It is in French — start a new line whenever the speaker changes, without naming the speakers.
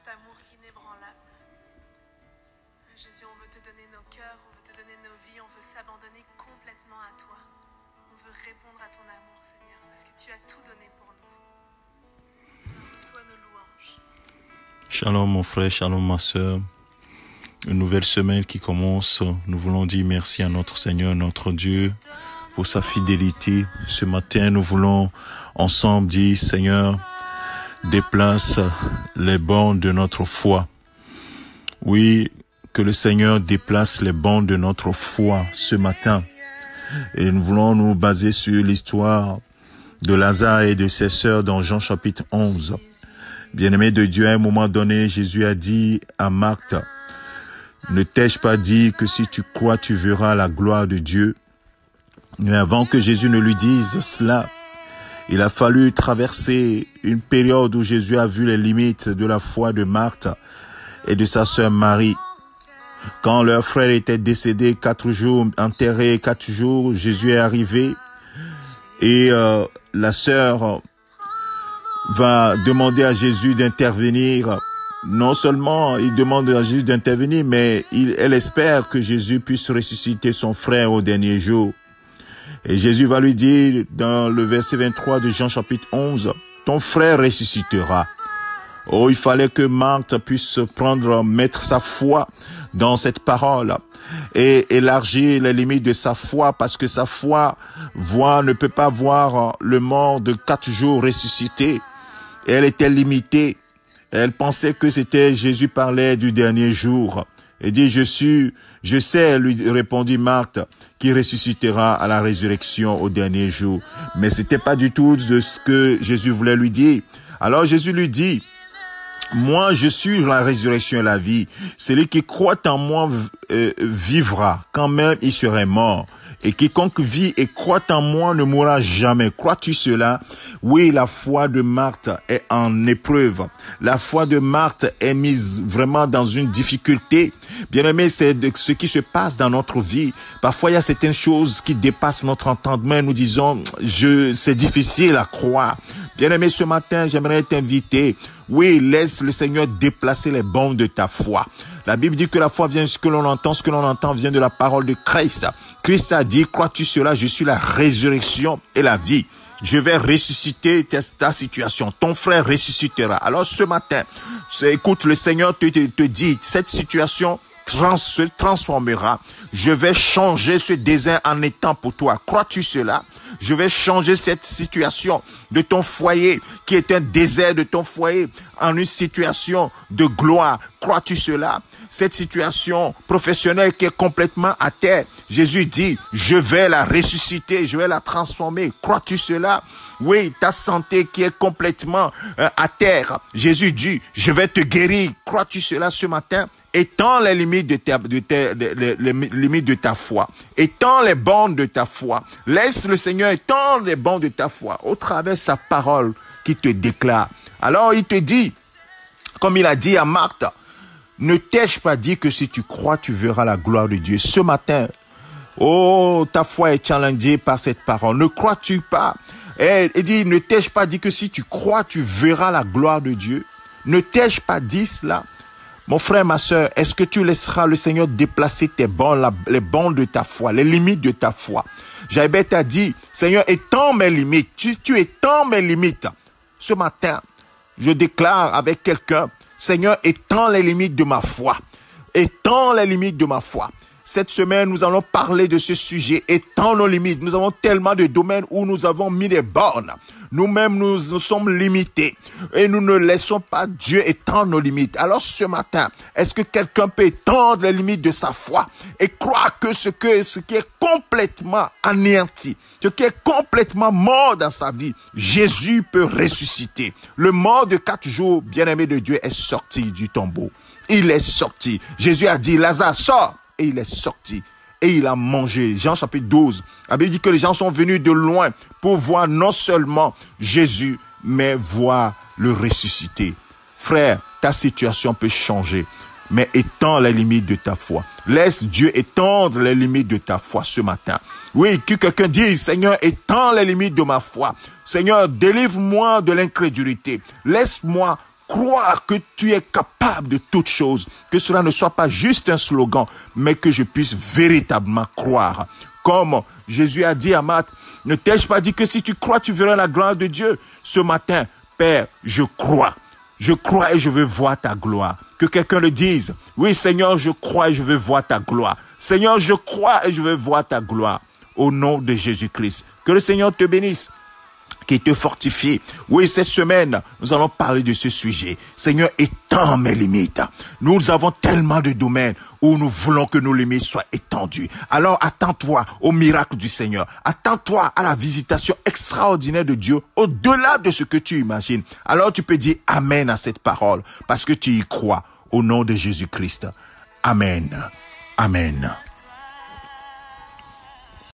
cet amour inébranlable. Jésus, on veut te donner nos cœurs, on veut te donner nos vies, on veut s'abandonner complètement à toi. On veut répondre à ton amour, Seigneur, parce que tu as tout donné pour nous. Alors, reçois nos louanges.
Shalom mon frère, shalom ma sœur. Une nouvelle semaine qui commence. Nous voulons dire merci à notre Seigneur, notre Dieu, pour sa fidélité. Ce matin, nous voulons ensemble dire, Seigneur, déplace les bornes de notre foi. Oui, que le Seigneur déplace les bornes de notre foi ce matin. Et nous voulons nous baser sur l'histoire de Lazare et de ses sœurs dans Jean chapitre 11. Bien-aimé de Dieu, à un moment donné, Jésus a dit à Marthe, ne t'ai-je pas dit que si tu crois, tu verras la gloire de Dieu? Mais avant que Jésus ne lui dise cela, il a fallu traverser une période où Jésus a vu les limites de la foi de Marthe et de sa sœur Marie. Quand leur frère était décédé 4 jours, enterré 4 jours, Jésus est arrivé et la sœur va demander à Jésus d'intervenir. Non seulement il demande à Jésus d'intervenir, mais elle espère que Jésus puisse ressusciter son frère au dernier jour. Et Jésus va lui dire dans le verset 23 de Jean chapitre 11, ton frère ressuscitera. Oh, il fallait que Marthe puisse mettre sa foi dans cette parole et élargir les limites de sa foi, parce que sa foi ne peut pas voir le mort de 4 jours ressuscité. Et elle était limitée. Elle pensait que c'était, Jésus parlait du dernier jour. Elle dit, je sais, lui répondit Marthe, qui ressuscitera à la résurrection au dernier jour. Mais c'était pas du tout de ce que Jésus voulait lui dire. Alors Jésus lui dit, moi, je suis la résurrection et la vie. Celui qui croit en moi vivra, quand même il serait mort. Et quiconque vit et croit en moi ne mourra jamais. Crois-tu cela? Oui, la foi de Marthe est en épreuve. La foi de Marthe est mise vraiment dans une difficulté. Bien-aimé, c'est ce qui se passe dans notre vie. Parfois, il y a certaines choses qui dépassent notre entendement. Nous disons, c'est difficile à croire. Bien-aimé, ce matin, j'aimerais t'inviter. Oui, laisse le Seigneur déplacer les bornes de ta foi. La Bible dit que la foi vient de ce que l'on entend vient de la parole de Christ. Christ a dit, crois-tu cela? Je suis la résurrection et la vie. Je vais ressusciter ta situation. Ton frère ressuscitera. Alors ce matin, écoute, le Seigneur te dit, cette situation se transformera. Je vais changer ce désert en étang pour toi. Crois-tu cela? Je vais changer cette situation de ton foyer, qui est un désert de ton foyer, en une situation de gloire. Crois-tu cela? Cette situation professionnelle qui est complètement à terre, Jésus dit, je vais la ressusciter, je vais la transformer. Crois-tu cela? Oui, ta santé qui est complètement à terre, Jésus dit, je vais te guérir. Crois-tu cela ce matin? Étends les limites les limites de ta foi. Étends les bornes de ta foi. Laisse le Seigneur étendre les bornes de ta foi au travers de sa parole qui te déclare. Alors il te dit, comme il a dit à Marthe, ne t'ai-je pas dit que si tu crois, tu verras la gloire de Dieu? Ce matin, oh, ta foi est challengée par cette parole. Ne crois-tu pas? Il dit, ne t'ai-je pas dit que si tu crois, tu verras la gloire de Dieu? Ne t'ai-je pas dit cela? Mon frère, ma sœur, est-ce que tu laisseras le Seigneur déplacer tes bornes, les bornes de ta foi, les limites de ta foi? Jaïbet t'a dit, Seigneur, étends mes limites. Tu étends mes limites. Ce matin, je déclare avec quelqu'un, Seigneur, étends les limites de ma foi. Étends les limites de ma foi. Cette semaine, nous allons parler de ce sujet, étends nos limites. Nous avons tellement de domaines où nous avons mis des bornes. Nous-mêmes, nous sommes limités. Et nous ne laissons pas Dieu étendre nos limites. Alors ce matin, est-ce que quelqu'un peut étendre les limites de sa foi et croire que ce qui est complètement anéanti, ce qui est complètement mort dans sa vie, Jésus peut ressusciter. Le mort de 4 jours, bien-aimé de Dieu, est sorti du tombeau. Il est sorti. Jésus a dit, Lazare, sors. Et il est sorti. Et il a mangé. Jean chapitre 12. La Bible dit que les gens sont venus de loin pour voir non seulement Jésus, mais voir le ressuscité. Frère, ta situation peut changer, mais étends les limites de ta foi. Laisse Dieu étendre les limites de ta foi ce matin. Oui, que quelqu'un dise, Seigneur, étends les limites de ma foi. Seigneur, délivre-moi de l'incrédulité. Laisse-moi croire que tu es capable de toutes choses, que cela ne soit pas juste un slogan, mais que je puisse véritablement croire. Comme Jésus a dit à Marthe, ne t'ai-je pas dit que si tu crois, tu verras la gloire de Dieu? Ce matin, Père, je crois. Je crois et je veux voir ta gloire. Que quelqu'un le dise. Oui, Seigneur, je crois et je veux voir ta gloire. Seigneur, je crois et je veux voir ta gloire. Au nom de Jésus-Christ. Que le Seigneur te bénisse. Qu'il te fortifie. Oui, cette semaine, nous allons parler de ce sujet. Seigneur, étends mes limites. Nous avons tellement de domaines où nous voulons que nos limites soient étendues. Alors, attends-toi au miracle du Seigneur. Attends-toi à la visitation extraordinaire de Dieu au-delà de ce que tu imagines. Alors, tu peux dire Amen à cette parole parce que tu y crois au nom de Jésus-Christ. Amen. Amen.